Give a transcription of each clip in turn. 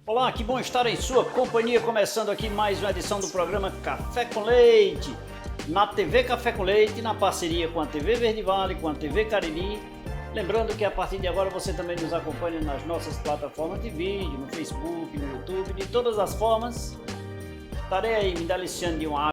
Olá, que bom estar em sua companhia, começando aqui mais uma edição do programa Café com Leite, na TV Café com Leite, na parceria com a TV Verde Vale, com a TV Cariri. Lembrando que a partir de agora você também nos acompanha nas nossas plataformas de vídeo, no Facebook, no YouTube, de todas as formas. Estarei aí me deliciando de uma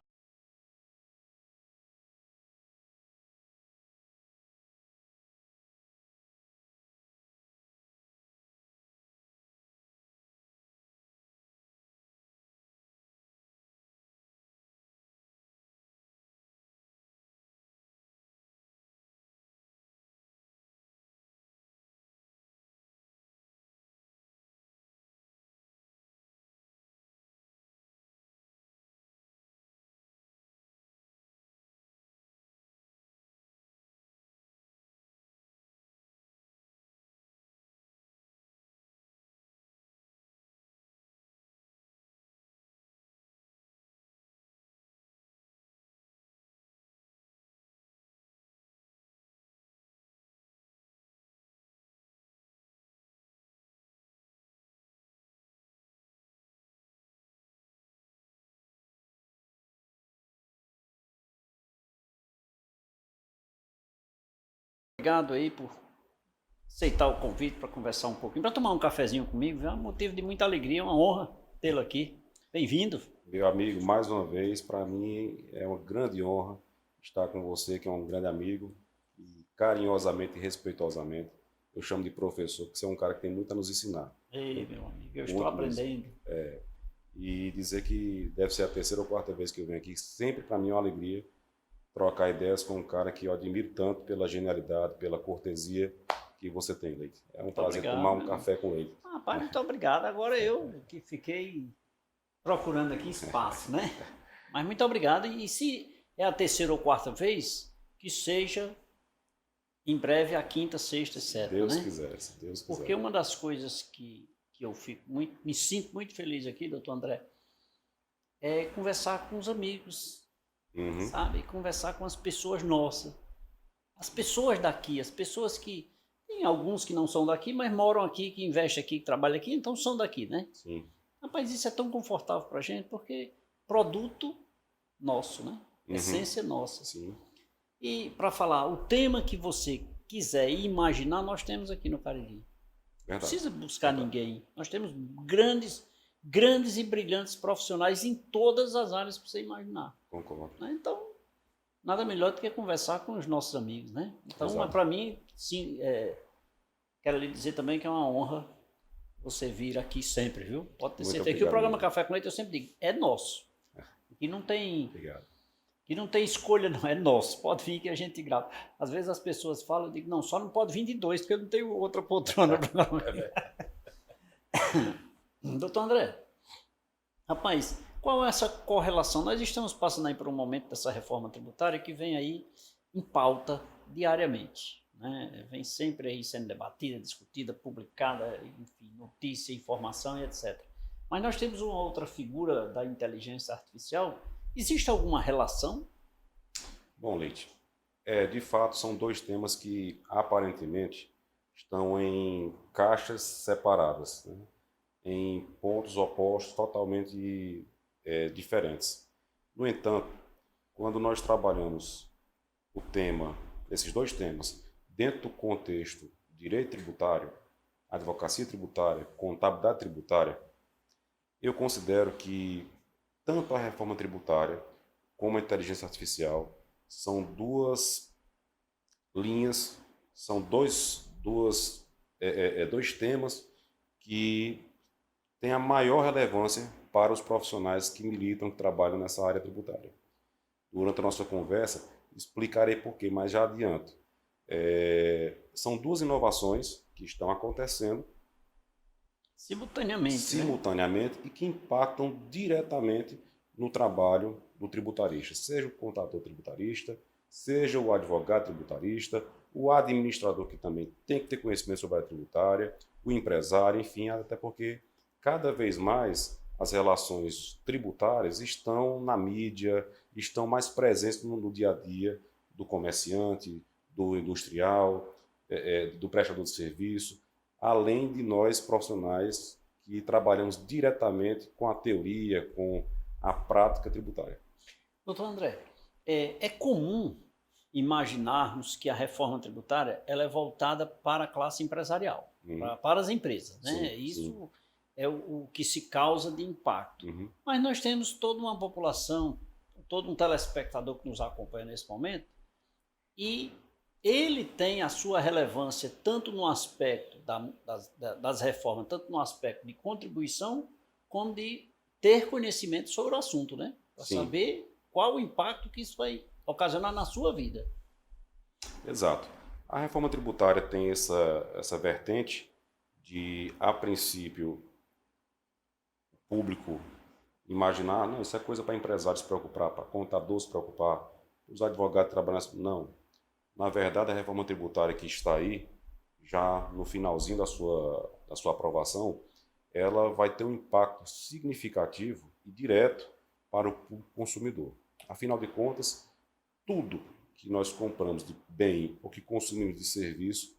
obrigado aí por aceitar o convite para conversar um pouquinho, para tomar um cafezinho comigo. É um motivo de muita alegria, uma honra tê-lo aqui. Bem-vindo. Meu amigo, mais uma vez, para mim é uma grande honra estar com você, que é um grande amigo, e carinhosamente e respeitosamente, eu chamo de professor, porque você é um cara que tem muito a nos ensinar. Ei, meu amigo, eu estou Muito mesmo. aprendendo. E dizer que deve ser a terceira ou quarta vez que eu venho aqui, sempre para mim é uma alegria trocar ideias com um cara que eu admiro tanto pela genialidade, pela cortesia que você tem, Leite. É um prazer Obrigado, tomar um meu amigo. café com ele. Rapaz, muito obrigado. Agora eu que fiquei procurando aqui espaço, né? Mas muito obrigado. E se é a terceira ou quarta vez, que seja em breve a quinta, sexta e Se sétima, Deus né? quiser, se Deus quiser. Porque uma das coisas que eu fico muito, me sinto muito feliz aqui, doutor André, é conversar com os amigos, sabe? Conversar com as pessoas nossas. As pessoas daqui, as pessoas que... Tem alguns que não são daqui, mas moram aqui, que investem aqui, que trabalham aqui, então são daqui, né? Sim. Rapaz, isso é tão confortável pra gente, porque produto nosso, né? Essência nossa. Sim. E para falar, o tema que você quiser imaginar, nós temos aqui no Cariri. Não Verdade. precisa buscar Verdade. ninguém. Nós temos grandes e brilhantes profissionais em todas as áreas que você imaginar. Concordo. Né? Então, nada melhor do que conversar com os nossos amigos, né? Então, Exato. para mim, sim, quero lhe dizer também que é uma honra você vir aqui sempre, viu? Pode ter Muito certeza que o obrigado, programa amigo. Café com Leite, eu sempre digo, é nosso. E Obrigado. não tem escolha não, é nosso. Pode vir que a gente grava. Às vezes as pessoas falam, eu digo, não, só não pode vir de dois, porque eu não tenho outra poltrona. Doutor André, rapaz, qual é essa correlação? Nós estamos passando aí por um momento dessa reforma tributária que vem aí em pauta diariamente, né? Vem sempre aí sendo debatida, discutida, publicada, enfim, notícia, informação e etc. Mas nós temos uma outra figura da inteligência artificial. Existe alguma relação? Bom, Leite, de fato são dois temas que aparentemente estão em caixas separadas, né? Em pontos opostos totalmente diferentes. No entanto, quando nós trabalhamos o tema, esses dois temas, dentro do contexto direito tributário, advocacia tributária, contabilidade tributária, eu considero que tanto a reforma tributária como a inteligência artificial são duas linhas, são dois temas que têm a maior relevância para os profissionais que militam, que trabalham nessa área tributária. Durante a nossa conversa, explicarei por quê, mas já adianto. São duas inovações que estão acontecendo Simultaneamente, e que impactam diretamente no trabalho do tributarista, seja o contador tributarista, seja o advogado tributarista, o administrador que também tem que ter conhecimento sobre a área tributária, o empresário, enfim, até porque cada vez mais as relações tributárias estão na mídia, estão mais presentes no dia a dia do comerciante, do industrial, do prestador de serviço, além de nós profissionais que trabalhamos diretamente com a teoria, com a prática tributária. Doutor André, é comum imaginarmos que a reforma tributária ela é voltada para a classe empresarial, para as empresas, né? Sim, Isso sim. é o que se causa de impacto. Mas nós temos toda uma população, todo um telespectador que nos acompanha nesse momento, e ele tem a sua relevância tanto no aspecto das reformas, tanto no aspecto de contribuição, como de ter conhecimento sobre o assunto, né? Para saber qual o impacto que isso vai ocasionar na sua vida. Exato. A reforma tributária tem essa vertente de, a princípio, o público imaginar, não, isso é coisa para empresários se preocupar, para contadores se preocupar, os advogados trabalhar. Não. Na verdade, a reforma tributária que está aí, já no finalzinho da sua aprovação, ela vai ter um impacto significativo e direto para o consumidor. Afinal de contas, tudo que nós compramos de bem ou que consumimos de serviço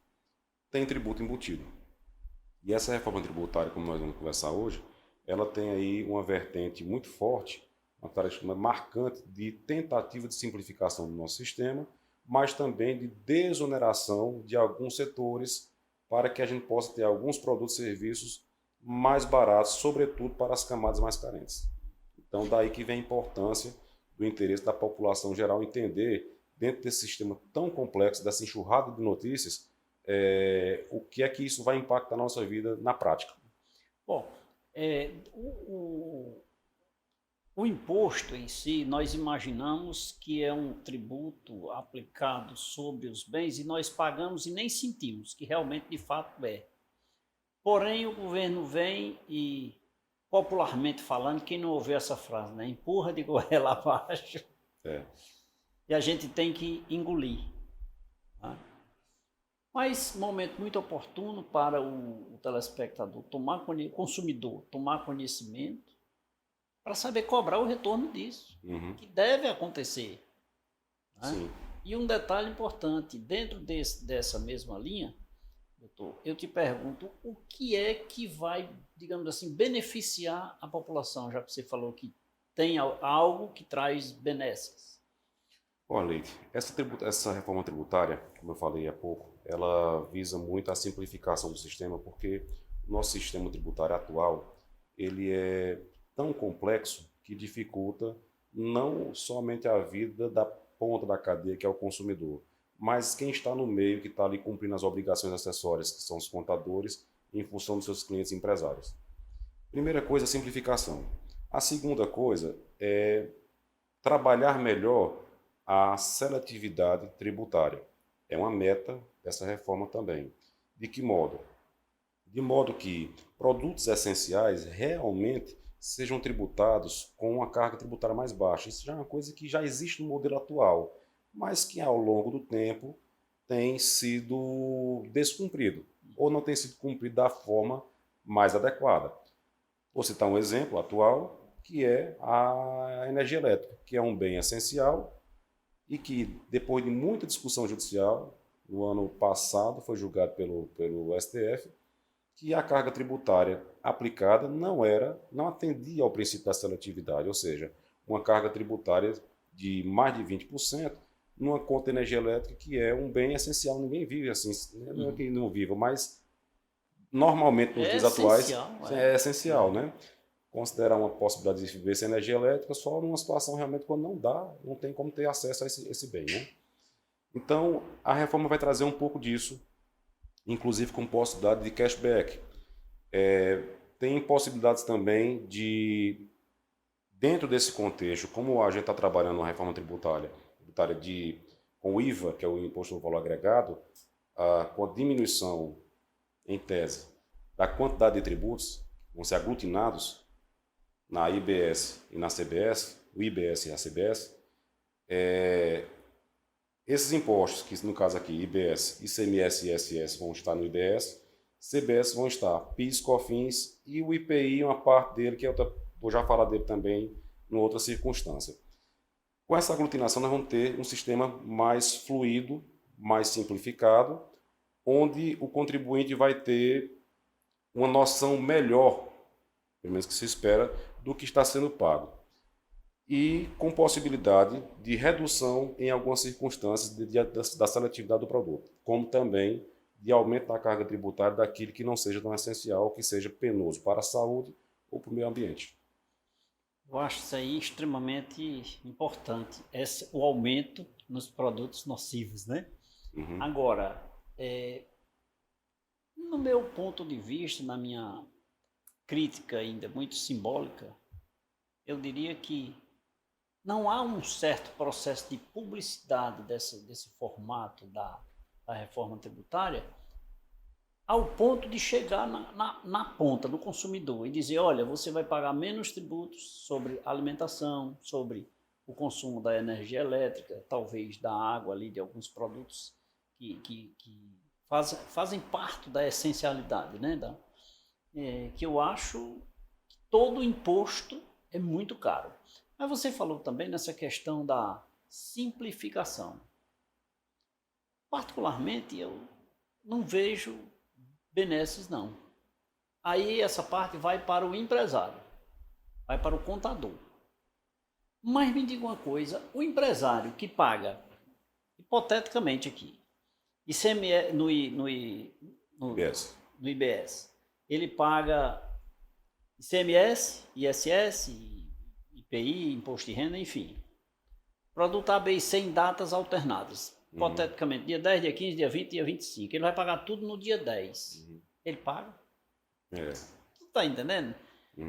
tem tributo embutido. E essa reforma tributária, como nós vamos conversar hoje, ela tem aí uma vertente muito forte, uma tarefa marcante de tentativa de simplificação do nosso sistema, mas também de desoneração de alguns setores para que a gente possa ter alguns produtos e serviços mais baratos, sobretudo para as camadas mais carentes. Então, daí que vem a importância do interesse da população geral entender, dentro desse sistema tão complexo, dessa enxurrada de notícias, o que é que isso vai impactar na nossa vida na prática. Bom, o imposto em si, nós imaginamos que é um tributo aplicado sobre os bens e nós pagamos e nem sentimos, que realmente de fato é. Porém, o governo vem e, popularmente falando, quem não ouviu essa frase, né? Empurra de goela abaixo e a gente tem que engolir. Tá? Mas momento muito oportuno para o telespectador, consumidor, tomar conhecimento para saber cobrar o retorno disso, que deve acontecer. Né? E um detalhe importante, dentro dessa mesma linha, doutor, eu te pergunto, o que é que vai, digamos assim, beneficiar a população, já que você falou que tem algo que traz benesses? Olha, Leite, essa reforma tributária, como eu falei há pouco, ela visa muito a simplificação do sistema, porque o nosso sistema tributário atual, ele é tão complexo que dificulta não somente a vida da ponta da cadeia, que é o consumidor, mas quem está no meio, que está ali cumprindo as obrigações acessórias, que são os contadores, em função dos seus clientes e empresários. Primeira coisa, simplificação. A segunda coisa é trabalhar melhor a seletividade tributária. É uma meta dessa reforma também. De que modo? De modo que produtos essenciais realmente sejam tributados com uma carga tributária mais baixa. Isso já é uma coisa que já existe no modelo atual, mas que ao longo do tempo tem sido descumprido ou não tem sido cumprido da forma mais adequada. Vou citar um exemplo atual, que é a energia elétrica, que é um bem essencial e que, depois de muita discussão judicial, no ano passado foi julgado pelo STF, que a carga tributária aplicada não atendia ao princípio da seletividade, ou seja, uma carga tributária de mais de 20% numa conta de energia elétrica, que é um bem essencial. Ninguém vive assim, não é que não viva, mas normalmente nos dias atuais é essencial, né? Considerar uma possibilidade de viver sem energia elétrica só numa situação realmente quando não dá, não tem como ter acesso a esse bem, né? Então, a reforma vai trazer um pouco disso, inclusive com possibilidade de cashback. Tem possibilidades também de, dentro desse contexto, como a gente está trabalhando na reforma tributária com o IVA, que é o Imposto no Valor Agregado, com a diminuição, em tese, da quantidade de tributos que vão ser aglutinados na IBS e na CBS, o IBS e a CBS, esses impostos, que no caso aqui, IBS, ICMS e ISS vão estar no IBS, CBS vão estar PIS, COFINS e o IPI, uma parte dele, que vou já falar dele também em outra circunstância. Com essa aglutinação, nós vamos ter um sistema mais fluido, mais simplificado, onde o contribuinte vai ter uma noção melhor pelo menos que se espera, do que está sendo pago. E com possibilidade de redução em algumas circunstâncias da seletividade do produto, como também de aumento da carga tributária daquilo que não seja tão essencial, que seja penoso para a saúde ou para o meio ambiente. Eu acho isso aí extremamente importante, o aumento nos produtos nocivos, né? Uhum. Agora, no meu ponto de vista, na minha crítica ainda muito simbólica, eu diria que não há um certo processo de publicidade desse formato da reforma tributária ao ponto de chegar na ponta do consumidor e dizer, olha, você vai pagar menos tributos sobre alimentação, sobre o consumo da energia elétrica, talvez da água ali, de alguns produtos que fazem parte da essencialidade, né? Que eu acho que todo imposto é muito caro. Mas você falou também nessa questão da simplificação. Particularmente, eu não vejo benesses, não. Aí essa parte vai para o empresário, vai para o contador. Mas me diga uma coisa, o empresário que paga, hipoteticamente aqui, ICMS, IBS. no IBS, ele paga ICMS, ISS, IPI, Imposto de Renda, enfim. Produto A, B e C em datas alternadas. Hipoteticamente, dia 10, dia 15, dia 20, dia 25. Ele vai pagar tudo no dia 10. Ele paga? Tu tá entendendo?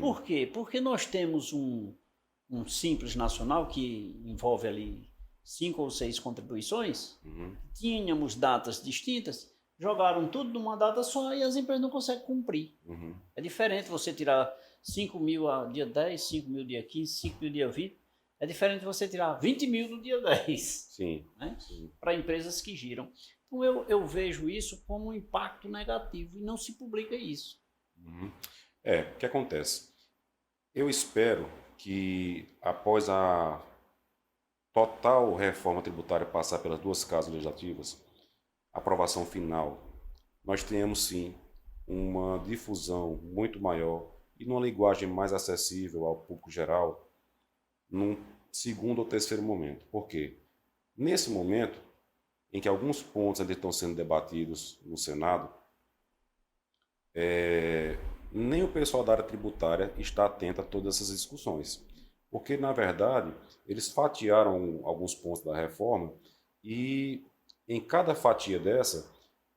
Por quê? Porque nós temos um Simples Nacional que envolve ali 5 ou 6 contribuições. Tínhamos datas distintas, jogaram tudo numa data só e as empresas não conseguem cumprir. É diferente você tirar 5 mil dia 10, 5 mil dia 15, 5 mil dia 20. É diferente de você tirar 20 mil no dia 10. Sim. Né? Para empresas que giram. Então eu vejo isso como um impacto negativo e não se publica isso. O que acontece? Eu espero que após a total reforma tributária passar pelas duas casas legislativas, a aprovação final, nós tenhamos sim uma difusão muito maior e numa linguagem mais acessível ao público geral, num segundo ou terceiro momento. Por quê? Nesse momento, em que alguns pontos ainda estão sendo debatidos no Senado, nem o pessoal da área tributária está atento a todas essas discussões. Porque, na verdade, eles fatiaram alguns pontos da reforma e em cada fatia dessa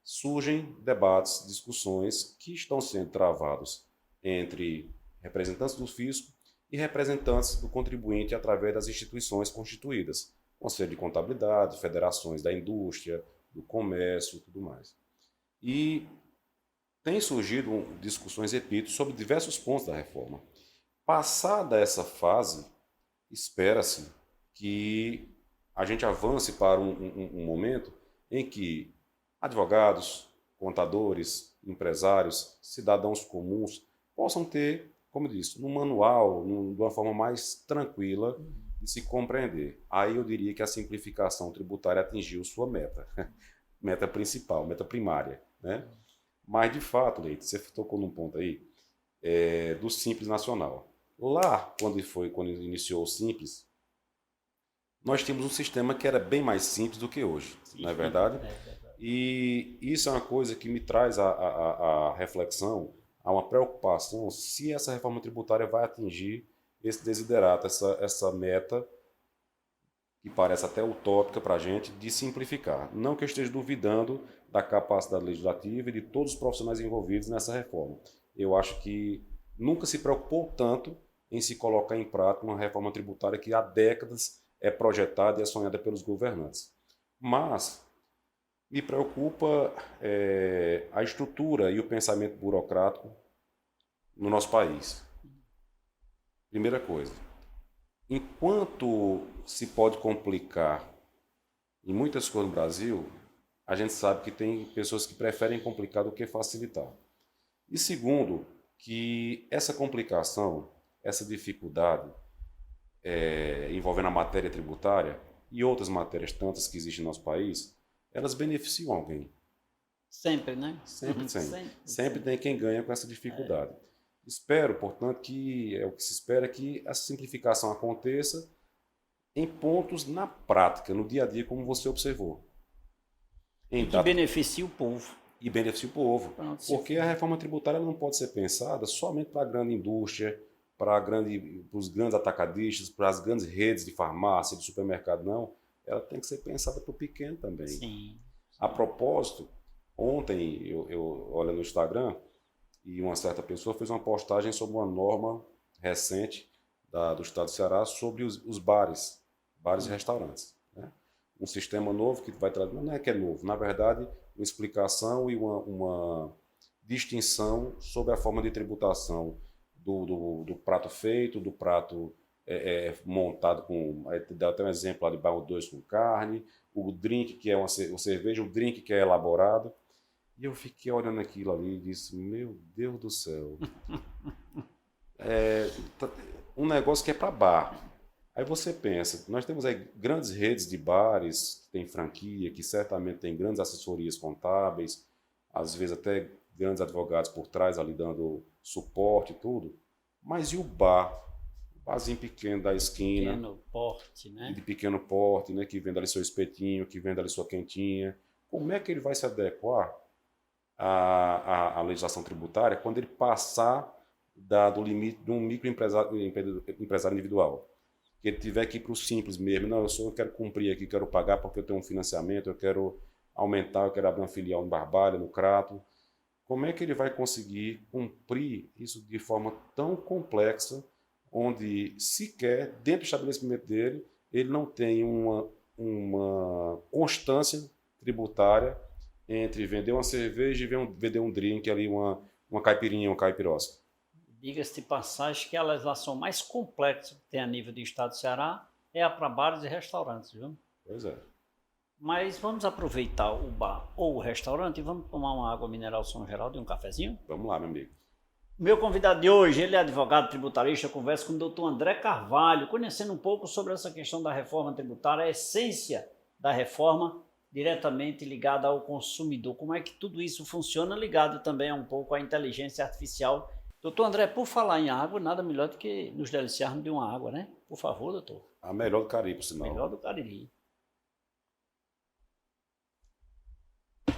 surgem debates, discussões que estão sendo travados entre representantes do fisco e representantes do contribuinte através das instituições constituídas, Conselho de Contabilidade, federações da indústria, do comércio e tudo mais. E tem surgido discussões, repito, sobre diversos pontos da reforma. Passada essa fase, espera-se que a gente avance para um momento em que advogados, contadores, empresários, cidadãos comuns possam ter, como eu disse, num manual, de uma forma mais tranquila de se compreender. Aí eu diria que a simplificação tributária atingiu sua meta, meta principal, meta primária, né? Mas, de fato, Leite, você tocou num ponto aí do Simples Nacional. Lá, quando iniciou o Simples, nós tínhamos um sistema que era bem mais simples do que hoje, não é verdade? E isso é uma coisa que me traz a reflexão, a uma preocupação se essa reforma tributária vai atingir esse desiderato, essa meta que parece até utópica para a gente, de simplificar. Não que eu esteja duvidando da capacidade legislativa e de todos os profissionais envolvidos nessa reforma. Eu acho que nunca se preocupou tanto em se colocar em prática uma reforma tributária que há décadas é projetada e é sonhada pelos governantes. Mas me preocupa a estrutura e o pensamento burocrático no nosso país. Primeira coisa, enquanto se pode complicar em muitas coisas no Brasil, a gente sabe que tem pessoas que preferem complicar do que facilitar. E segundo, que essa complicação, essa dificuldade envolvendo a matéria tributária e outras matérias tantas que existem no nosso país, elas beneficiam alguém. Sempre, né? Sempre tem quem ganha com essa dificuldade. Espero, portanto, que é o que se espera que a simplificação aconteça em pontos na prática, no dia a dia, como você observou. E que beneficie o povo. E beneficie o povo. Pronto, Porque a reforma tributária não pode ser pensada somente para a grande indústria, para os grandes atacadistas, para as grandes redes de farmácia, de supermercado, não. Ela tem que ser pensada para o pequeno também. Sim. A propósito, ontem eu olho no Instagram e uma certa pessoa fez uma postagem sobre uma norma recente do estado do Ceará sobre os bares e restaurantes, né? Um sistema novo que vai trazer, não é que é novo, na verdade, uma explicação e uma distinção sobre a forma de tributação do prato feito, do prato montado com, dá até um exemplo lá de barro 2 com carne, o drink que é uma cerveja, o drink que é elaborado. E eu fiquei olhando aquilo ali e disse, meu Deus do céu, um negócio que é para bar. Aí você pensa, nós temos aí grandes redes de bares, que tem franquia, que certamente tem grandes assessorias contábeis, às vezes até grandes advogados por trás ali dando suporte e tudo. Mas e o bar? O barzinho pequeno da esquina. Pequeno porte, né? De pequeno porte, né? Que vende ali seu espetinho, que vende ali sua quentinha. Como é que ele vai se adequar à legislação tributária quando ele passar do limite de um microempresário individual? Que ele tiver que ir para o simples mesmo, não, eu quero cumprir aqui, quero pagar porque eu tenho um financiamento, eu quero aumentar, eu quero abrir uma filial no Barbalha, no Crato. Como é que ele vai conseguir cumprir isso de forma tão complexa, onde sequer, dentro do estabelecimento dele, ele não tem uma constância tributária entre vender uma cerveja e vender um drink ali, uma caipirinha, uma caipirosca? Diga-se de passagem que a legislação mais complexa que tem a nível do estado do Ceará é a para bares e restaurantes, viu? Pois é. Mas vamos aproveitar o bar ou o restaurante e vamos tomar uma água mineral São Geraldo e um cafezinho? Vamos lá, meu amigo. Meu convidado de hoje, ele é advogado tributarista, eu converso com o doutor André Carvalho, conhecendo um pouco sobre essa questão da reforma tributária, a essência da reforma diretamente ligada ao consumidor. Como é que tudo isso funciona, ligado também um pouco à inteligência artificial. Doutor André, por falar em água, nada melhor do que nos deliciarmos de uma água, né? Por favor, doutor. A melhor do Caribe, por sinal. Melhor do Cariri.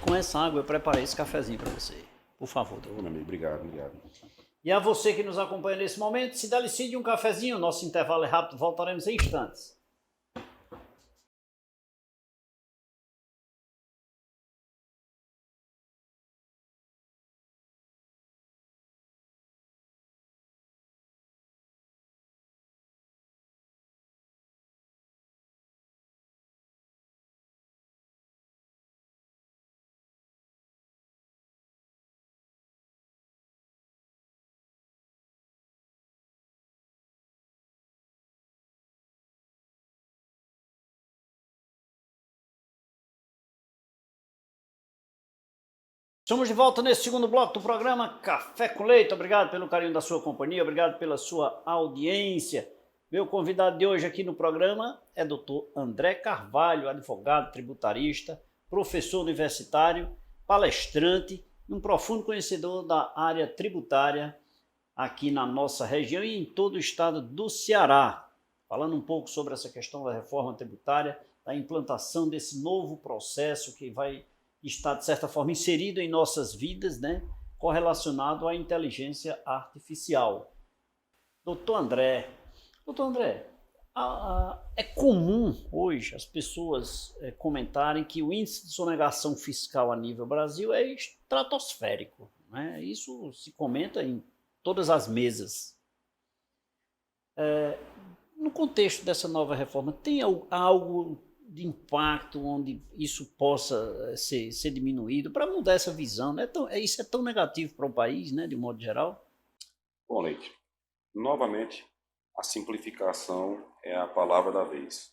Com essa água eu preparei esse cafezinho para você. Por favor, doutor. Meu amigo, obrigado, obrigado. E a você que nos acompanha nesse momento, se delicie de um cafezinho, nosso intervalo é rápido, voltaremos em instantes. Estamos de volta nesse segundo bloco do programa Café com Leite. Obrigado pelo carinho da sua companhia, obrigado pela sua audiência. Meu convidado de hoje aqui no programa é Dr. André Carvalho, advogado tributarista, professor universitário, palestrante e um profundo conhecedor da área tributária aqui na nossa região e em todo o estado do Ceará. Falando um pouco sobre essa questão da reforma tributária, da implantação desse novo processo que vai está, de certa forma, inserido em nossas vidas, né, correlacionado à inteligência artificial. Doutor André, é comum hoje as pessoas comentarem que o índice de sonegação fiscal a nível Brasil é estratosférico, né? Isso se comenta em todas as mesas. No contexto dessa nova reforma, tem algo de impacto onde isso possa ser diminuído, para mudar essa visão, né? Isso é tão negativo para o país, né, de um modo geral? Bom, Leite, novamente, a simplificação é a palavra da vez.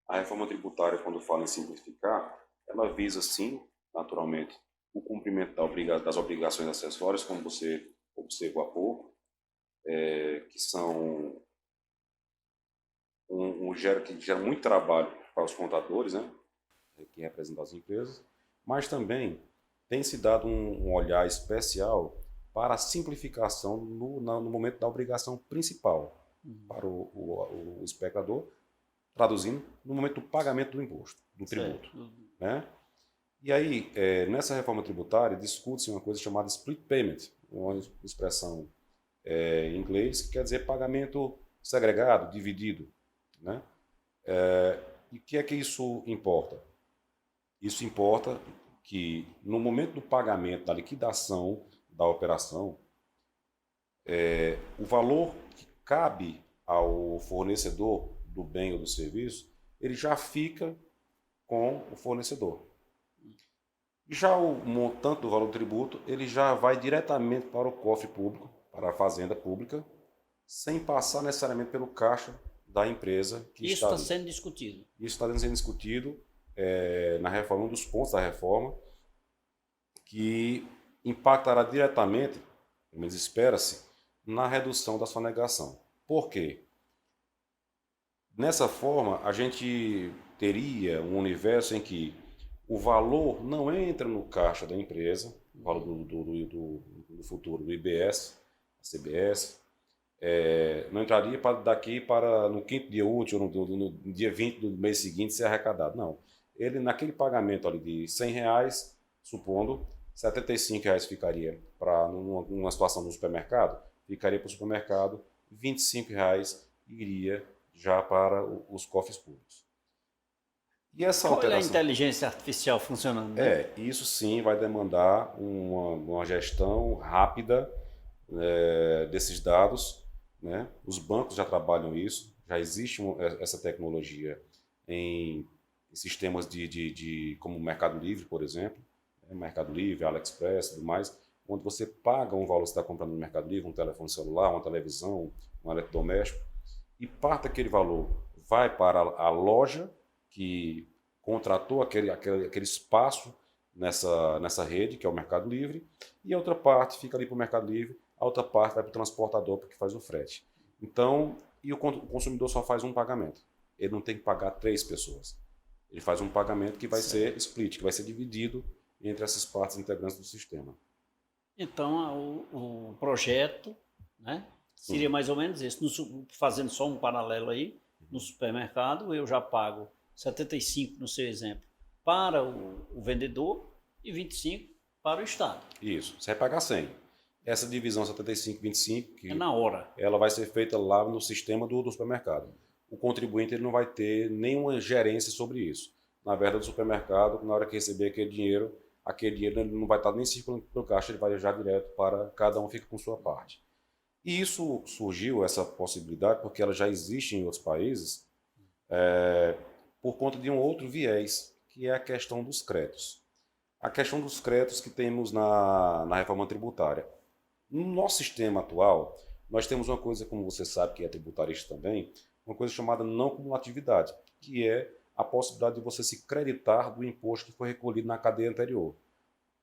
A reforma tributária, quando fala em simplificar, ela visa, sim, naturalmente, o cumprimento das obrigações acessórias, como você observou há pouco, que são que gera muito trabalho para os contadores, né, que representam as empresas, mas também tem se dado um olhar especial para a simplificação no momento da obrigação principal para o espectador, traduzindo, no momento do pagamento do imposto, do tributo. Né? E aí, nessa reforma tributária, discute-se uma coisa chamada split payment, uma expressão em inglês que quer dizer pagamento segregado, dividido. Né? E o que é que isso importa? Isso importa que, no momento do pagamento, da liquidação da operação, o valor que cabe ao fornecedor do bem ou do serviço, ele já fica com o fornecedor. Já o montante do valor do tributo, ele já vai diretamente para o cofre público, para a fazenda pública, sem passar necessariamente pelo caixa da empresa que Isso está sendo discutido. Isso está sendo discutido na reforma, um dos pontos da reforma, que impactará diretamente, pelo menos espera-se, na redução da sonegação. Por quê? Nessa forma, a gente teria um universo em que o valor não entra no caixa da empresa, o valor do futuro do IBS, CBS, não entraria daqui para no quinto dia útil, no dia 20 do mês seguinte ser arrecadado. Não. Ele, naquele pagamento ali de R$100, supondo, R$75 ficaria para numa situação no supermercado, ficaria para o supermercado, R$25 iria já para os cofres públicos. E essa alteração... Olha a inteligência artificial funcionando, né? Isso sim vai demandar uma gestão rápida desses dados, né? Os bancos já trabalham isso, já existe essa tecnologia em sistemas como o Mercado Livre, por exemplo, Mercado Livre, AliExpress e tudo mais, onde você paga um valor que você está comprando no Mercado Livre, um telefone celular, uma televisão, um eletrodoméstico, e parte daquele valor vai para a loja que contratou aquele espaço nessa rede, que é o Mercado Livre, e a outra parte fica ali para o Mercado Livre, a outra parte vai para o transportador, porque faz o frete. Então, o consumidor só faz um pagamento. Ele não tem que pagar 3 pessoas. Ele faz um pagamento que vai ser split, que vai ser dividido entre essas partes integrantes do sistema. Então, o projeto, né, seria mais ou menos isso. Fazendo só um paralelo aí, no supermercado eu já pago 75, no seu exemplo, para o vendedor e 25 para o Estado. Isso, você vai pagar 100. Essa divisão 75-25, é na hora. Ela vai ser feita lá no sistema do supermercado. O contribuinte ele não vai ter nenhuma gerência sobre isso. Na verdade, o supermercado, na hora que receber aquele dinheiro ele não vai estar nem circulando pelo caixa, ele vai já direto para cada um, fica com sua parte. E isso surgiu, essa possibilidade, porque ela já existe em outros países, por conta de um outro viés, que é a questão dos créditos. A questão dos créditos que temos na reforma tributária. No nosso sistema atual, nós temos uma coisa, como você sabe, que é tributarista também, uma coisa chamada não cumulatividade, que é a possibilidade de você se creditar do imposto que foi recolhido na cadeia anterior.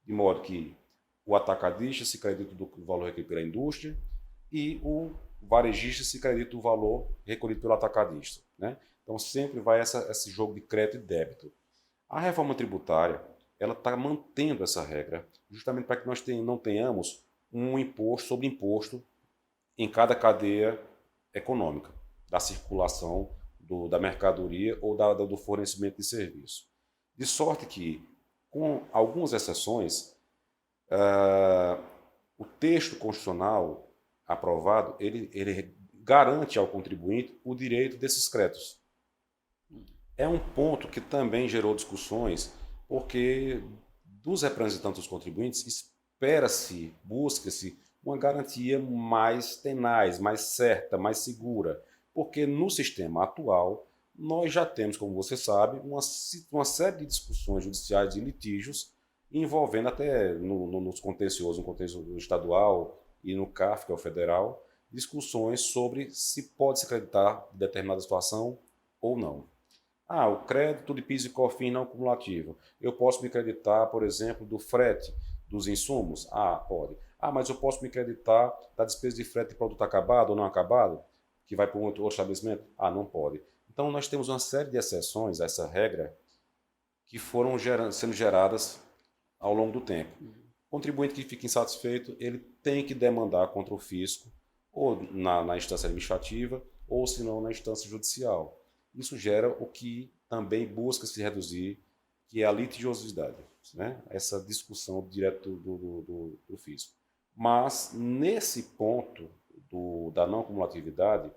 De modo que o atacadista se credita do valor recolhido pela indústria e o varejista se credita do valor recolhido pelo atacadista. Né? Então sempre vai esse jogo de crédito e débito. A reforma tributária ela está mantendo essa regra justamente para que nós não tenhamos um imposto sobre imposto em cada cadeia econômica, da circulação da mercadoria ou do fornecimento de serviço. De sorte que, com algumas exceções, o texto constitucional aprovado, ele garante ao contribuinte o direito desses créditos. É um ponto que também gerou discussões, porque dos representantes dos contribuintes espera-se, busca-se uma garantia mais tenaz, mais certa, mais segura, porque no sistema atual nós já temos, como você sabe, uma série de discussões judiciais e litígios envolvendo até nos contenciosos, no contexto estadual e no CARF, que é o federal, discussões sobre se pode se creditar determinada situação ou não. O crédito de PIS e COFINS não cumulativo. Eu posso me creditar, por exemplo, do frete dos insumos? Pode. Mas eu posso me creditar da despesa de frete de produto acabado ou não acabado, que vai para um outro estabelecimento? Não pode. Então, nós temos uma série de exceções a essa regra que foram sendo geradas ao longo do tempo. contribuinte que fica insatisfeito, ele tem que demandar contra o fisco, ou na instância administrativa, ou se não na instância judicial. Isso gera o que também busca se reduzir, que é a litigiosidade, né? Essa discussão direto do fisco. Mas, nesse ponto da não cumulatividade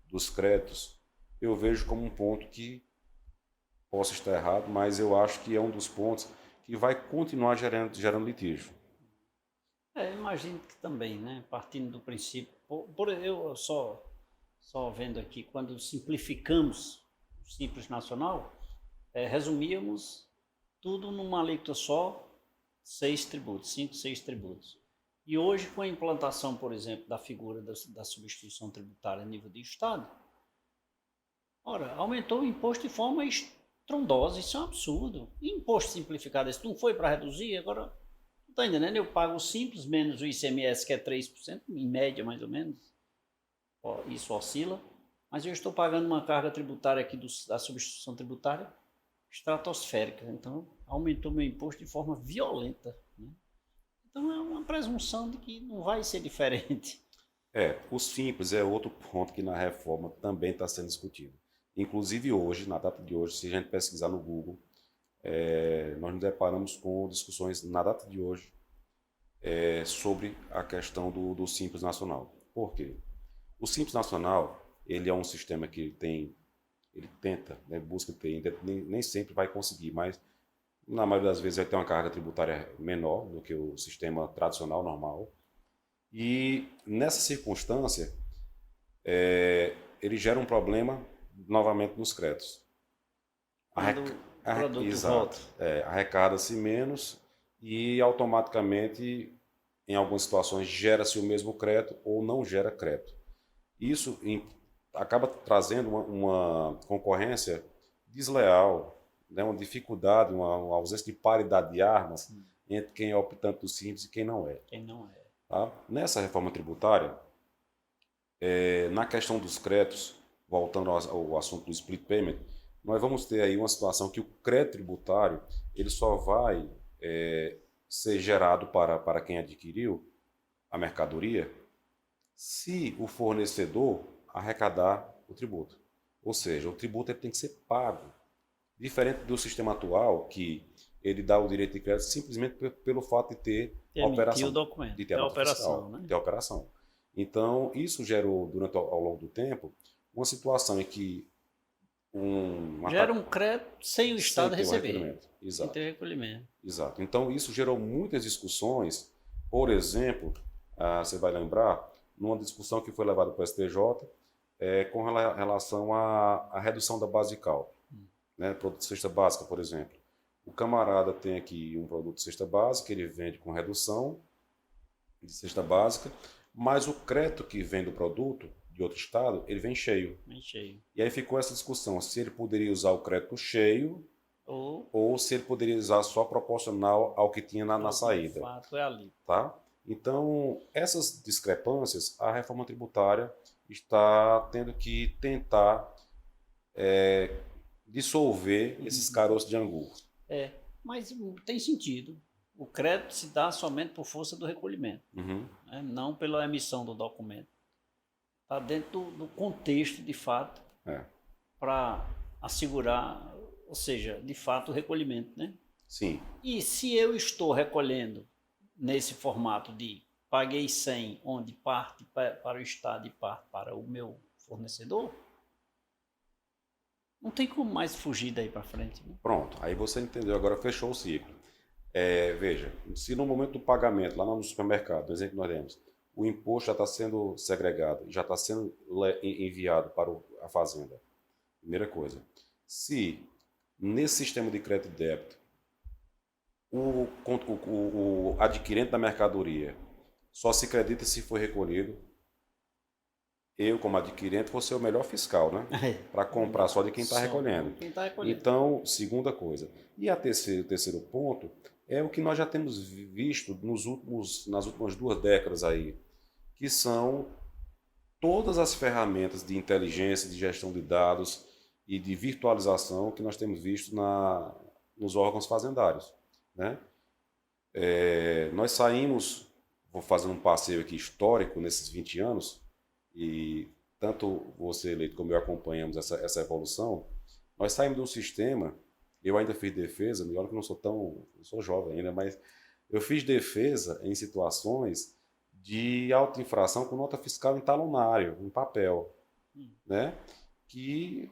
dos créditos, eu vejo como um ponto que posso estar errado, mas eu acho que é um dos pontos que vai continuar gerando litígio. Imagino que também, né? Partindo do princípio, eu só vendo aqui, quando simplificamos o Simples Nacional, resumíamos tudo numa alíquota só, 6 tributos, 5, 6 tributos. E hoje, com a implantação, por exemplo, da figura da substituição tributária a nível de Estado, ora, aumentou o imposto de forma estrondosa, isso é um absurdo. E imposto simplificado, isso não foi para reduzir, agora, não está entendendo? Eu pago o simples menos o ICMS, que é 3%, em média mais ou menos, isso oscila, mas eu estou pagando uma carga tributária aqui da substituição tributária estratosférica, então aumentou meu imposto de forma violenta, né? Então é uma presunção de que não vai ser diferente. O simples é outro ponto que na reforma também está sendo discutido. Inclusive hoje, na data de hoje, se a gente pesquisar no Google, nós nos deparamos com discussões na data de hoje sobre a questão do Simples Nacional. Por quê? O Simples Nacional, ele é um sistema que ele tenta, né, busca ter, nem sempre vai conseguir, mas na maioria das vezes vai ter uma carga tributária menor do que o sistema tradicional, normal. E nessa circunstância, ele gera um problema novamente nos créditos. Quando o produto volta. Arrecada-se menos e automaticamente, em algumas situações, gera-se o mesmo crédito ou não gera crédito. Isso acaba trazendo uma concorrência desleal, né, uma dificuldade, uma ausência de paridade de armas entre quem é optante do Simples e quem não é. Quem não é. Tá? Nessa reforma tributária, na questão dos créditos, voltando ao assunto do split payment, nós vamos ter aí uma situação que o crédito tributário ele só vai ser gerado para quem adquiriu a mercadoria se o fornecedor arrecadar o tributo. Ou seja, o tributo ele tem que ser pago. Diferente do sistema atual, que ele dá o direito de crédito simplesmente pelo fato de ter a operação. O documento, de ter a operação, fiscal, né? de ter a operação. Então, isso gerou, ao longo do tempo, uma situação em que gera um crédito sem o Estado receber. Exato. Sem ter recolhimento. Exato. Então, isso gerou muitas discussões. Por exemplo, você vai lembrar, numa discussão que foi levada para o STJ, com relação à redução da base de cálculo. Né? Produto de cesta básica, por exemplo. O camarada tem aqui um produto de cesta básica, ele vende com redução de cesta básica, mas o crédito que vem do produto de outro estado, ele vem cheio. E aí ficou essa discussão, se ele poderia usar o crédito cheio ou se ele poderia usar só proporcional ao que tinha na saída. De fato, é ali. Tá? Então, essas discrepâncias, a reforma tributária está tendo que tentar dissolver esses caroços de angu. Mas tem sentido. O crédito se dá somente por força do recolhimento, né? Não pela emissão do documento. Está dentro do contexto, de fato, para assegurar, ou seja, de fato, o recolhimento, né? Sim. E se eu estou recolhendo nesse formato de paguei 100, onde parte para o Estado e parte para o meu fornecedor, não tem como mais fugir daí para frente. Né? Pronto, aí você entendeu, agora fechou o ciclo. Veja, se no momento do pagamento, lá no supermercado, no exemplo que nós demos, o imposto já está sendo segregado, já está sendo enviado para a fazenda. Primeira coisa. Se nesse sistema de crédito e débito, o adquirente da mercadoria só se acredita se for recolhido, eu, como adquirente, vou ser o melhor fiscal, né? Para comprar só de quem está recolhendo. Então, segunda coisa. E o terceiro ponto é o que nós já temos visto nas últimas 2 décadas aí, que são todas as ferramentas de inteligência, de gestão de dados e de virtualização que nós temos visto nos órgãos fazendários, né? Nós saímos, vou fazendo um passeio aqui histórico nesses 20 anos, e tanto você, Leito, como eu acompanhamos essa evolução. Nós saímos de um sistema, eu ainda fiz defesa, e olha que eu não sou jovem ainda, mas eu fiz defesa em situações de auto infração com nota fiscal em talonário, em papel, né? Que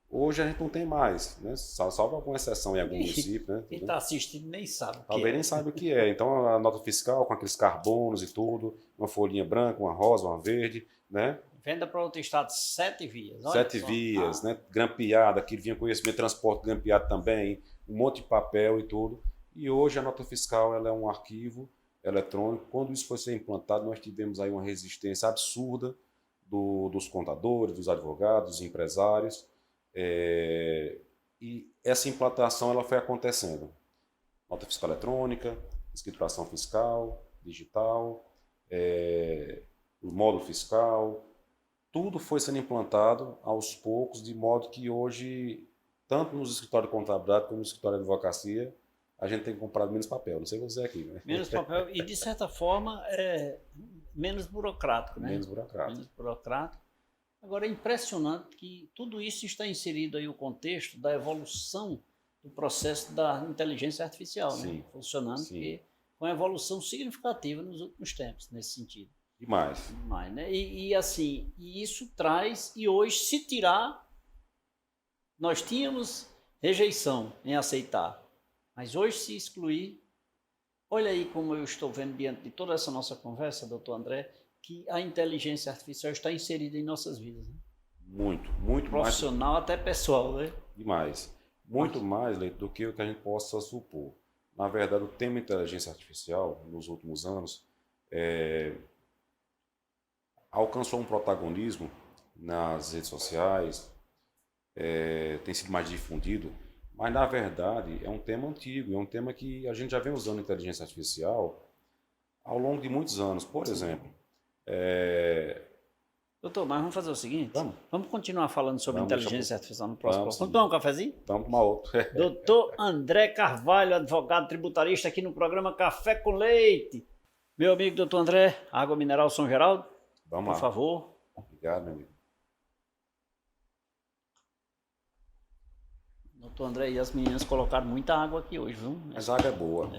hoje a gente não tem mais, né? Salvo alguma exceção em algum município, né? Quem está assistindo nem sabe o que Talvez é. nem saiba o que é. Então a nota fiscal com aqueles carbonos e tudo, uma folhinha branca, uma rosa, uma verde, né? Venda para outro estado 7 vias. Olha 7 só. vias, né? Grampeada, que vinha conhecimento, transporte grampeado também, um monte de papel e tudo. E hoje a nota fiscal ela é um arquivo eletrônico. Quando isso foi ser implantado, nós tivemos aí uma resistência absurda dos contadores, dos advogados, dos empresários. E essa implantação ela foi acontecendo. Nota fiscal eletrônica, escrituração fiscal, digital, o módulo fiscal, tudo foi sendo implantado aos poucos, de modo que hoje, tanto nos escritórios de contabilidade como no escritório de advocacia, a gente tem comprado menos papel. Não sei você aqui, né? Menos papel e, de certa forma, menos burocrático, né? Menos burocrático. Menos burocrático. Agora, é impressionante que tudo isso está inserido aí no contexto da evolução do processo da inteligência artificial, Sim, né? Funcionando, sim. que foi uma evolução significativa nos últimos tempos, nesse sentido. Demais. Demais, né? E assim, e isso traz, e hoje, se tirar, nós tínhamos rejeição em aceitar, mas hoje, se excluir, olha aí como eu estou vendo diante de toda essa nossa conversa, doutor André, que a inteligência artificial está inserida em nossas vidas. Né? Muito, muito profissional mais. Até pessoal, né? Demais. Muito mais, Leito, do que o que a gente possa supor. Na verdade, o tema inteligência artificial, nos últimos anos, alcançou um protagonismo nas redes sociais, tem sido mais difundido, mas na verdade é um tema antigo, é um tema que a gente já vem usando inteligência artificial ao longo de muitos anos. Por exemplo, doutor, mas vamos fazer o seguinte, vamos continuar falando sobre inteligência artificial no próximo. Vamos tomar um cafezinho? Vamos tomar outro. Doutor André Carvalho, advogado tributarista, aqui no programa Café com Leite. Meu amigo doutor André, água mineral São Geraldo, vamos por lá. favor. Obrigado, meu amigo. Doutor André, e as meninas colocaram muita água aqui hoje, viu? Mas a água é boa.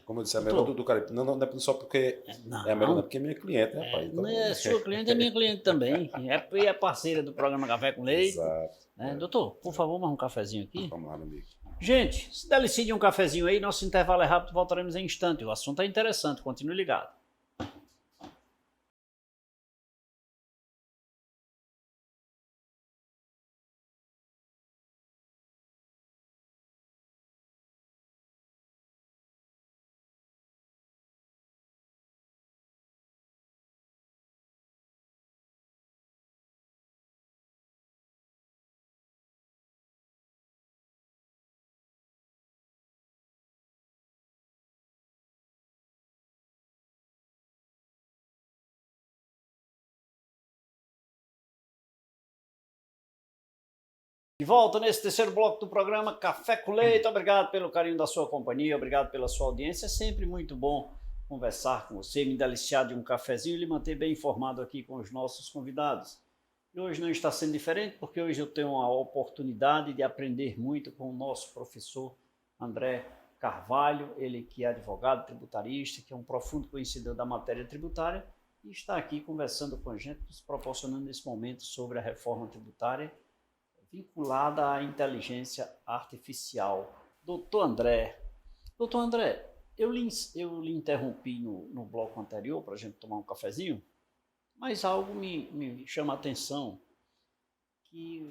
Como eu disse, é a melhor do Caribe. Não é só porque é a melhor, não é porque é minha cliente, né, rapaz? Então... Sua cliente é minha cliente também. E é parceira do programa Café com Leite. Exato. Doutor, por favor, mais um cafezinho aqui. Vamos lá, meu amigo. Gente, se delicide um cafezinho aí, nosso intervalo é rápido, voltaremos em instante. O assunto é interessante, continue ligado. De volta nesse terceiro bloco do programa Café com Leite. Obrigado pelo carinho da sua companhia, obrigado pela sua audiência. É sempre muito bom conversar com você, me deliciar de um cafezinho e lhe manter bem informado aqui com os nossos convidados. E hoje não está sendo diferente, porque hoje eu tenho a oportunidade de aprender muito com o nosso professor André Carvalho, ele que é advogado tributarista, que é um profundo conhecedor da matéria tributária e está aqui conversando com a gente, nos proporcionando esse momento sobre a reforma tributária vinculada à inteligência artificial. Doutor André, eu lhe interrompi no bloco anterior para a gente tomar um cafezinho, mas algo me chama a atenção, que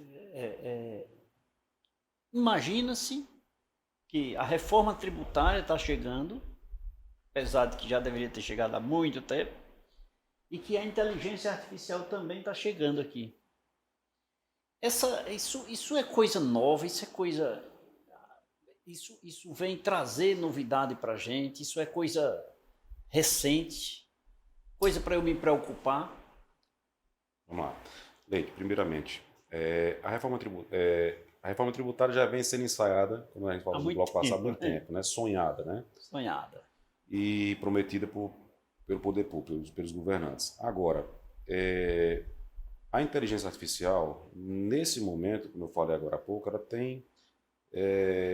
imagina-se que a reforma tributária está chegando, apesar de que já deveria ter chegado há muito tempo, e que a inteligência artificial também está chegando aqui. Isso é coisa nova, isso vem trazer novidade para a gente, isso é coisa recente, coisa para eu me preocupar. Vamos lá. Leite, primeiramente, a reforma tributária já vem sendo ensaiada, como a gente falou no bloco passado, há muito tempo, né? Sonhada, né? Sonhada. e prometida pelo poder público, pelos governantes. Agora, a inteligência artificial, nesse momento, como eu falei agora há pouco, ela tem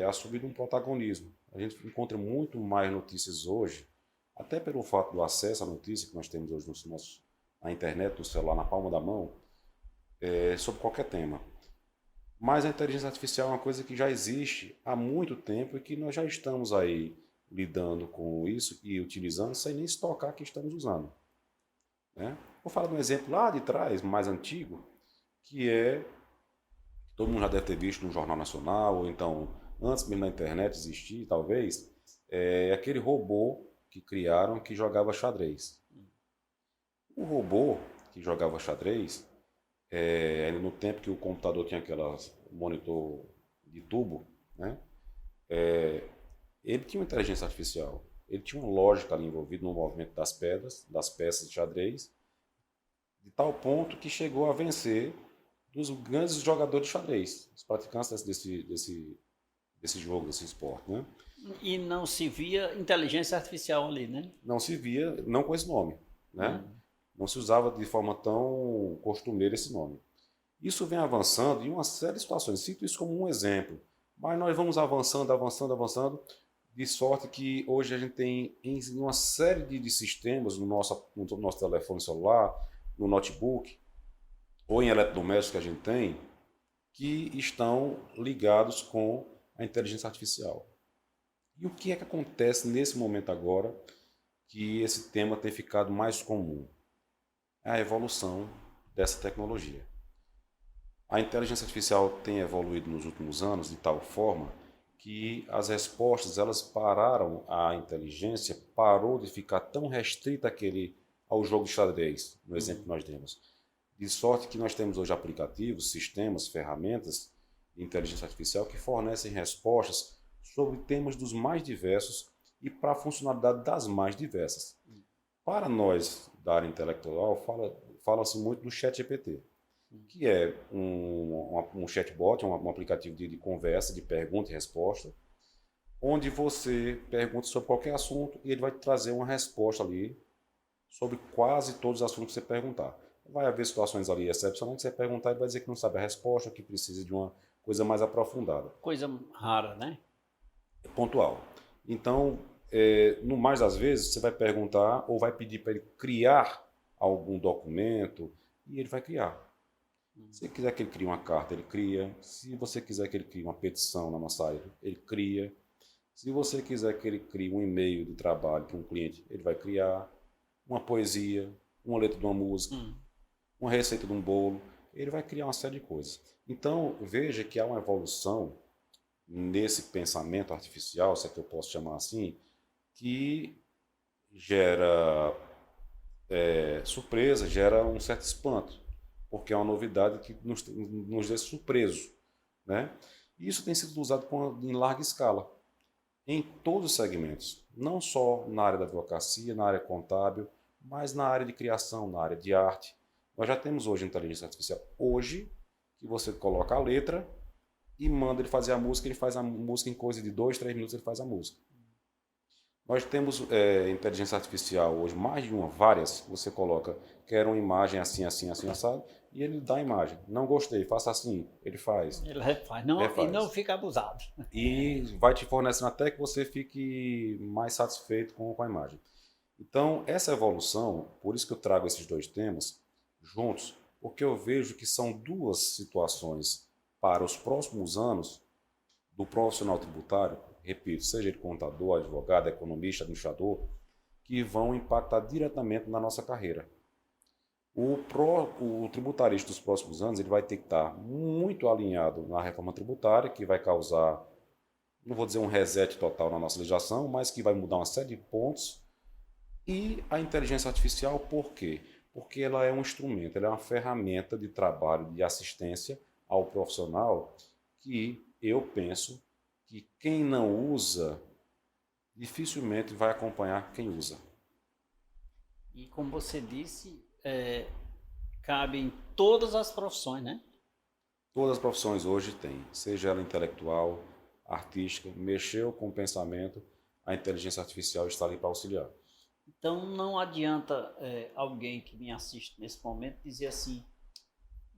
assumido um protagonismo. A gente encontra muito mais notícias hoje, até pelo fato do acesso à notícia que nós temos hoje na internet, no celular, na palma da mão, sobre qualquer tema. Mas a inteligência artificial é uma coisa que já existe há muito tempo e que nós já estamos aí lidando com isso e utilizando sem nem se tocar que estamos usando, né? Vou falar de um exemplo lá de trás, mais antigo, que todo mundo já deve ter visto no Jornal Nacional, ou então antes mesmo na internet existir, talvez, aquele robô que criaram que jogava xadrez. O robô que jogava xadrez, no tempo que o computador tinha aquelas monitor de tubo, né? Ele tinha uma inteligência artificial, ele tinha uma lógica ali envolvida no movimento das pedras, das peças de xadrez, de tal ponto que chegou a vencer dos grandes jogadores de xadrez, os praticantes desse jogo, desse esporte, né? E não se via inteligência artificial ali, né? Não se via, não com esse nome, né? Não se usava de forma tão costumeira esse nome. Isso vem avançando em uma série de situações. Cito isso como um exemplo, mas nós vamos avançando, de sorte que hoje a gente tem uma série de sistemas no nosso telefone celular, no notebook, ou em eletrodomésticos que a gente tem, que estão ligados com a inteligência artificial. E o que é que acontece nesse momento agora que esse tema tem ficado mais comum? É a evolução dessa tecnologia. A inteligência artificial tem evoluído nos últimos anos de tal forma que as respostas, a inteligência parou de ficar tão restrita ao jogo de xadrez, no exemplo que nós demos. De sorte que nós temos hoje aplicativos, sistemas, ferramentas de inteligência artificial que fornecem respostas sobre temas dos mais diversos e para a funcionalidade das mais diversas. Para nós da área intelectual, fala-se muito do ChatGPT, que é um chatbot, um aplicativo de conversa, de pergunta e resposta, onde você pergunta sobre qualquer assunto e ele vai te trazer uma resposta ali sobre quase todos os assuntos que você perguntar. Vai haver situações ali excepcionais que você perguntar e vai dizer que não sabe a resposta, que precisa de uma coisa mais aprofundada. Coisa rara, né? Pontual. Então, no mais das vezes, você vai perguntar ou vai pedir para ele criar algum documento e ele vai criar. Se você quiser que ele crie uma carta, ele cria. Se você quiser que ele crie uma petição na nossa área, ele cria. Se você quiser que ele crie um e-mail de trabalho para um cliente, ele vai criar uma poesia, uma letra de uma música, uma receita de um bolo. Ele vai criar uma série de coisas. Então, veja que há uma evolução nesse pensamento artificial, se é que eu posso chamar assim, que gera surpresa, gera um certo espanto, porque é uma novidade que nos deixa surpreso, né? E isso tem sido usado em larga escala, em todos os segmentos, não só na área da advocacia, na área contábil, mas na área de criação, na área de arte. Nós já temos hoje inteligência artificial. Hoje, que você coloca a letra e manda ele fazer a música, ele faz a música em coisa de 2, 3 minutos, ele faz a música. Nós temos inteligência artificial hoje, mais de várias, você coloca, quer uma imagem assim, assim, assim, assado, e ele dá a imagem. Não gostei, faça assim, ele faz. Ele refaz, e não fica abusado. E vai te fornecendo até que você fique mais satisfeito com a imagem. Então, essa evolução, por isso que eu trago esses dois temas juntos, porque eu vejo que são duas situações para os próximos anos do profissional tributário, repito, seja ele contador, advogado, economista, administrador, que vão impactar diretamente na nossa carreira. O tributarista dos próximos anos ele vai ter que estar muito alinhado na reforma tributária, que vai causar, não vou dizer um reset total na nossa legislação, mas que vai mudar uma série de pontos. E a inteligência artificial, por quê? Porque ela é um instrumento, ela é uma ferramenta de trabalho, de assistência ao profissional que eu penso que quem não usa dificilmente vai acompanhar quem usa. E como você disse, cabe em todas as profissões, né? Todas as profissões hoje têm, seja ela intelectual, artística, mexeu com o pensamento, a inteligência artificial está ali para auxiliar. Então não adianta alguém que me assiste nesse momento dizer assim,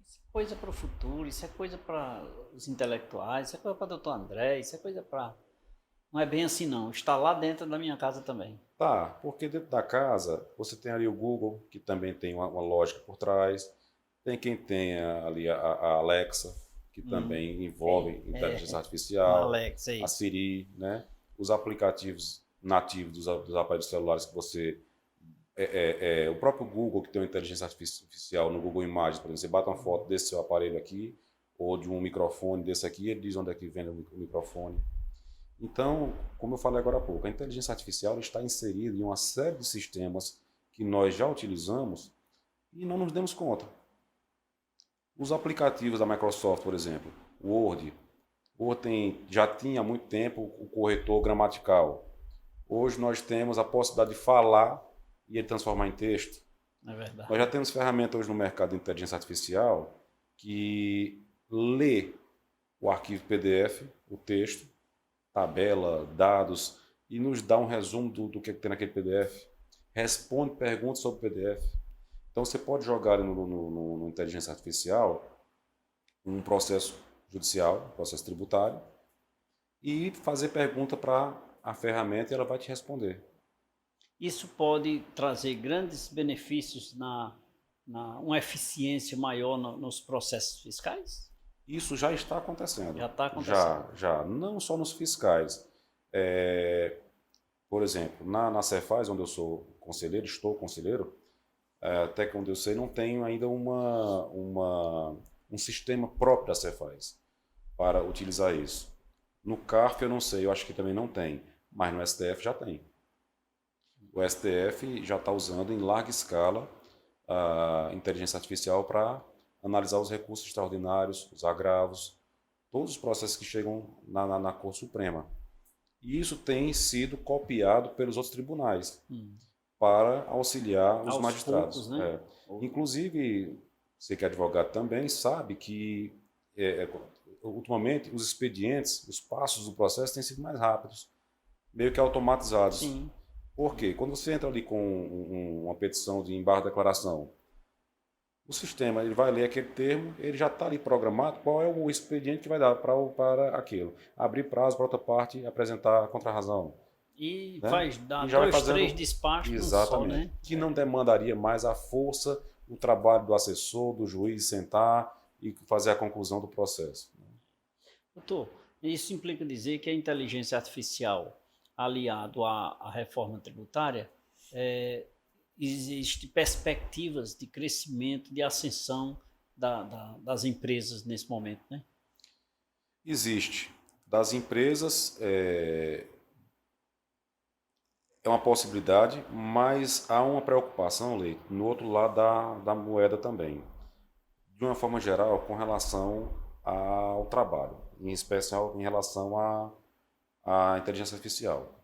isso é coisa para o futuro, isso é coisa para os intelectuais, isso é coisa para o doutor André, isso é coisa para... Não é bem assim não, está lá dentro da minha casa também. Tá, porque dentro da casa você tem ali o Google, que também tem uma lógica por trás, tem quem tenha ali a Alexa, que também envolve inteligência O artificial, Alex, é a isso. Siri, né? Os aplicativos nativos dos aparelhos celulares que você... o próprio Google, que tem uma inteligência artificial no Google Imagens, por exemplo, você bate uma foto desse seu aparelho aqui, ou de um microfone desse aqui, ele diz onde é que vem o microfone. Então, como eu falei agora há pouco, a inteligência artificial está inserida em uma série de sistemas que nós já utilizamos e não nos demos conta. Os aplicativos da Microsoft, por exemplo, o Word já tinha há muito tempo o corretor gramatical. Hoje nós temos a possibilidade de falar e ele transformar em texto. É verdade. Nós já temos ferramentas hoje no mercado de inteligência artificial que lê o arquivo PDF, o texto, tabela, dados, e nos dá um resumo do que tem naquele PDF. Responde perguntas sobre o PDF. Então você pode jogar no inteligência artificial um processo judicial, um processo tributário, e fazer pergunta para a ferramenta e ela vai te responder. Isso pode trazer grandes benefícios uma eficiência maior nos processos fiscais? Isso já está acontecendo. Já está acontecendo. Já. Não só nos fiscais. Por exemplo, na Cefaz, onde eu estou conselheiro, até que onde eu sei, não tenho ainda um sistema próprio da Cefaz para utilizar isso. No CARF eu não sei, eu acho que também não tem, mas no STF já tem. O STF já está usando em larga escala a inteligência artificial para analisar os recursos extraordinários, os agravos, todos os processos que chegam na Corte Suprema. E isso tem sido copiado pelos outros tribunais para auxiliar os magistrados. Poucos, né? Inclusive, você que é advogado também sabe que, ultimamente, os expedientes, os passos do processo têm sido mais rápidos, meio que automatizados. Sim. Por quê? Quando você entra ali com uma petição de embargo de declaração, o sistema ele vai ler aquele termo, ele já está ali programado qual é o expediente que vai dar para aquilo. Abrir prazo para outra parte apresentar a contrarrazão. E né? vai dar E já vai 3 despachos exatamente, só, né? que não demandaria mais a força, o trabalho do assessor, do juiz sentar e fazer a conclusão do processo. Doutor, isso implica dizer que a inteligência artificial aliado à reforma tributária existe perspectivas de crescimento, de ascensão das empresas nesse momento, né? Existe. Das empresas é uma possibilidade, mas há uma preocupação, Leite, no outro lado da moeda também. De uma forma geral, com relação ao trabalho, em especial em relação à inteligência artificial.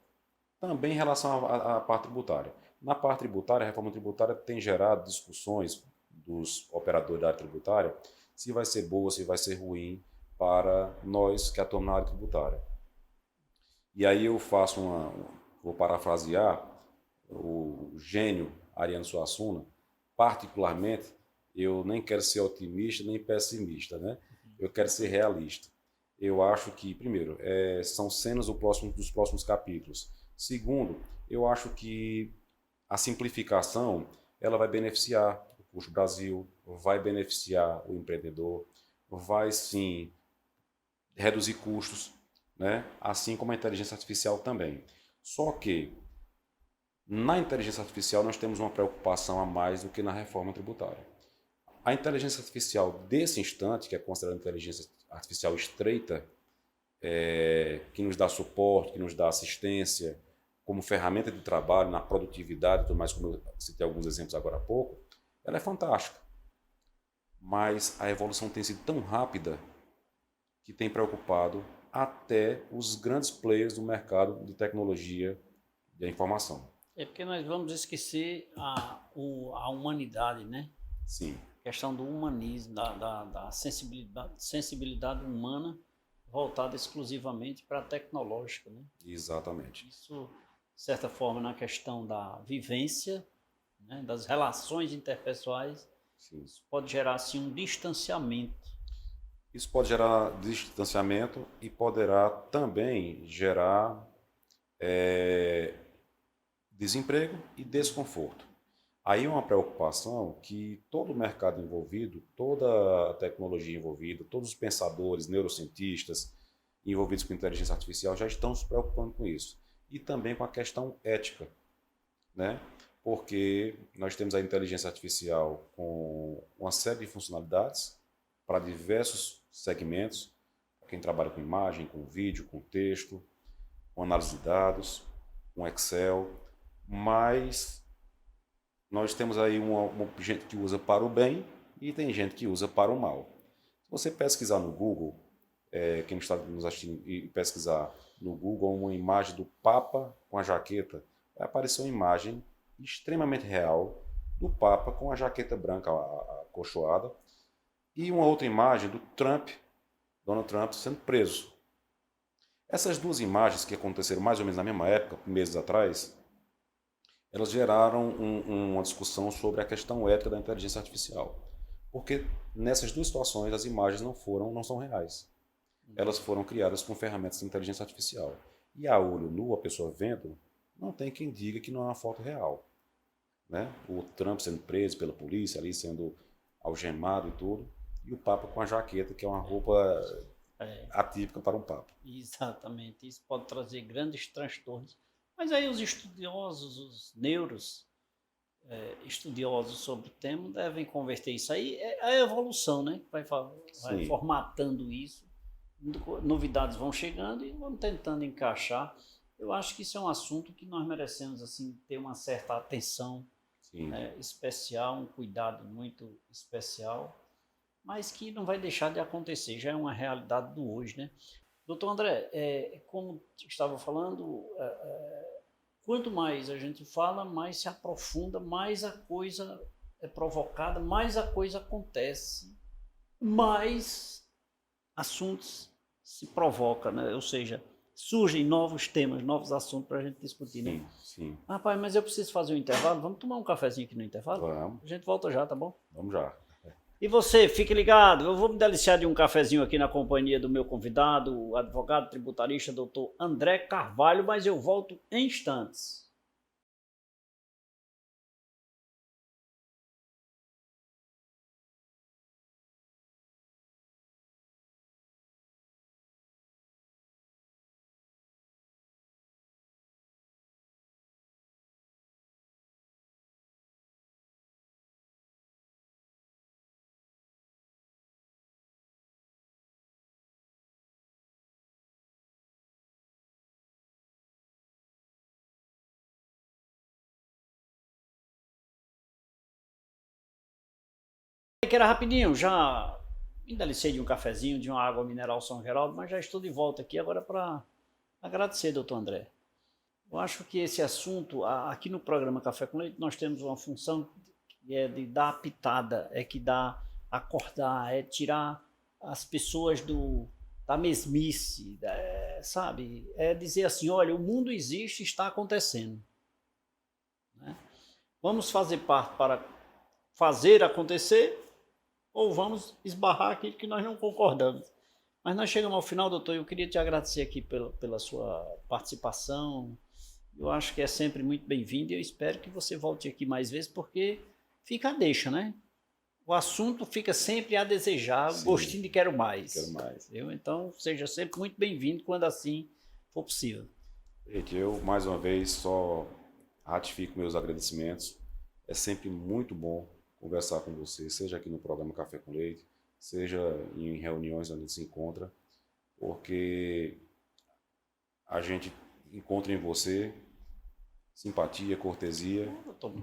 Também em relação à parte tributária. Na parte tributária, a reforma tributária tem gerado discussões dos operadores da área tributária se vai ser boa, se vai ser ruim para nós que atuamos na área tributária. E aí eu vou parafrasear o gênio Ariano Suassuna, particularmente, eu nem quero ser otimista nem pessimista, né? Eu quero ser realista. Eu acho que, primeiro, são cenas dos próximos capítulos. Segundo, eu acho que a simplificação ela vai beneficiar o Custo Brasil, vai beneficiar o empreendedor, vai sim reduzir custos, né? Assim como a inteligência artificial também. Só que na inteligência artificial nós temos uma preocupação a mais do que na reforma tributária. A inteligência artificial desse instante, que é considerada inteligência artificial estreita, que nos dá suporte, que nos dá assistência, como ferramenta de trabalho, na produtividade, tudo mais, como eu citei alguns exemplos agora há pouco, ela é fantástica. Mas a evolução tem sido tão rápida que tem preocupado até os grandes players do mercado de tecnologia da informação. É porque nós vamos esquecer a humanidade, né? Sim. A questão do humanismo, da sensibilidade humana voltada exclusivamente para a tecnológica, né? Exatamente. Isso, de certa forma, na questão da vivência, né, das relações interpessoais, Sim. isso pode gerar assim, um distanciamento. Isso pode gerar distanciamento e poderá também gerar desemprego e desconforto. Aí é uma preocupação que todo o mercado envolvido, toda a tecnologia envolvida, todos os pensadores, neurocientistas envolvidos com inteligência artificial já estão se preocupando com isso. E também com a questão ética, né? Porque nós temos a inteligência artificial com uma série de funcionalidades para diversos segmentos, quem trabalha com imagem, com vídeo, com texto, com análise de dados, com Excel, mas nós temos aí uma gente que usa para o bem e tem gente que usa para o mal. Se você pesquisar no Google, quem está nos assistindo e pesquisar no Google uma imagem do Papa com a jaqueta, vai aparecer uma imagem extremamente real do Papa com a jaqueta branca acolchoada e uma outra imagem do Trump, Donald Trump, sendo preso. Essas duas imagens que aconteceram mais ou menos na mesma época, meses atrás, elas geraram uma discussão sobre a questão ética da inteligência artificial. Porque nessas duas situações as imagens não são reais. Elas foram criadas com ferramentas de inteligência artificial. E a olho nu, a pessoa vendo, não tem quem diga que não é uma foto real. Né? O Trump sendo preso pela polícia, ali sendo algemado e tudo, e o Papa com a jaqueta, que é uma roupa atípica para um Papa. Exatamente, isso pode trazer grandes transtornos. Mas aí os estudiosos, os estudiosos sobre o tema devem converter isso aí. É a evolução, né? Vai formatando isso, novidades vão chegando e vão tentando encaixar. Eu acho que isso é um assunto que nós merecemos assim, ter uma certa atenção, né, especial, um cuidado muito especial, mas que não vai deixar de acontecer, já é uma realidade do hoje, né? Doutor André, como estava falando, quanto mais a gente fala, mais se aprofunda, mais a coisa é provocada, mais a coisa acontece, mais assuntos se provocam, né? Ou seja, surgem novos temas, novos assuntos para a gente discutir, sim, né? Sim. Rapaz, mas eu preciso fazer um intervalo, vamos tomar um cafezinho aqui no intervalo? Vamos. A gente volta já, tá bom? Vamos já. E você, fique ligado, eu vou me deliciar de um cafezinho aqui na companhia do meu convidado, o advogado tributarista, doutor André Carvalho, mas eu volto em instantes. Que era rapidinho, já me delicei de um cafezinho, de uma água mineral São Geraldo, mas já estou de volta aqui agora para agradecer, doutor André. Eu acho que esse assunto, aqui no programa Café com Leite, nós temos uma função que é de dar a pitada, que dá acordar, tirar as pessoas da mesmice, sabe? É dizer assim, olha, o mundo existe, está acontecendo. Né? Vamos fazer parte para fazer acontecer ou vamos esbarrar aquilo que nós não concordamos. Mas nós chegamos ao final, doutor, eu queria te agradecer aqui pela sua participação. Eu acho que é sempre muito bem-vindo e eu espero que você volte aqui mais vezes, porque fica a deixa, né? O assunto fica sempre a desejar, o gostinho de quero mais. Quero mais. Então, seja sempre muito bem-vindo quando assim for possível. Eu, mais uma vez, só ratifico meus agradecimentos. É sempre muito bom conversar com você, seja aqui no programa Café com Leite, seja em reuniões onde a gente se encontra, porque a gente encontra em você simpatia, cortesia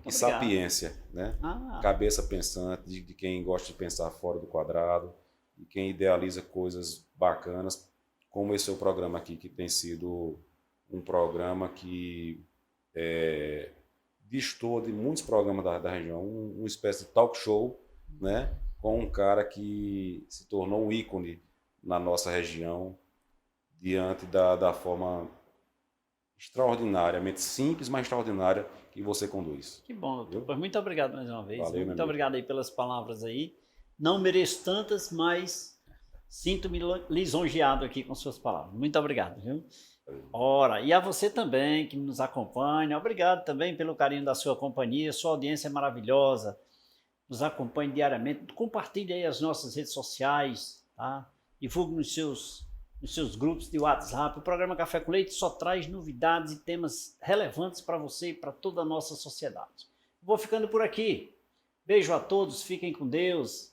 e sapiência, né? Cabeça pensante, de quem gosta de pensar fora do quadrado, de quem idealiza coisas bacanas, como esse seu programa aqui, que tem sido um programa que distou de muitos programas da região, uma espécie de talk show, né, com um cara que se tornou um ícone na nossa região, diante da forma extraordinariamente simples, mas extraordinária que você conduz. Que bom, doutor. Viu? Pois muito obrigado mais uma vez. Valeu, Viu? meu Muito amigo. obrigado aí pelas palavras aí. Não mereço tantas, mas sinto-me lisonjeado aqui com suas palavras. Muito obrigado, viu? Ora, e a você também que nos acompanha, obrigado também pelo carinho da sua companhia, sua audiência é maravilhosa, nos acompanhe diariamente, compartilhe aí as nossas redes sociais, tá? Divulgue nos seus grupos de WhatsApp. O programa Café com Leite só traz novidades e temas relevantes para você e para toda a nossa sociedade. Vou ficando por aqui. Beijo a todos, fiquem com Deus.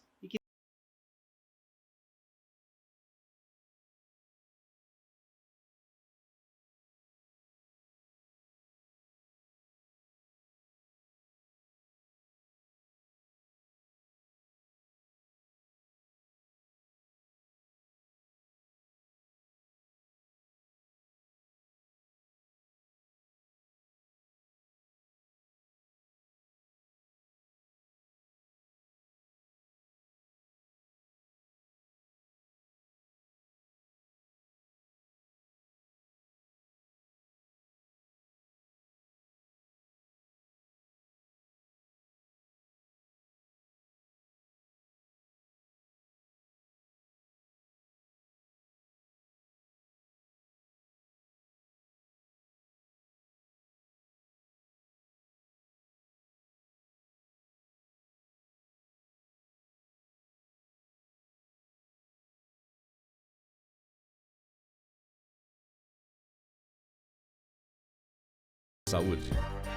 Saúde.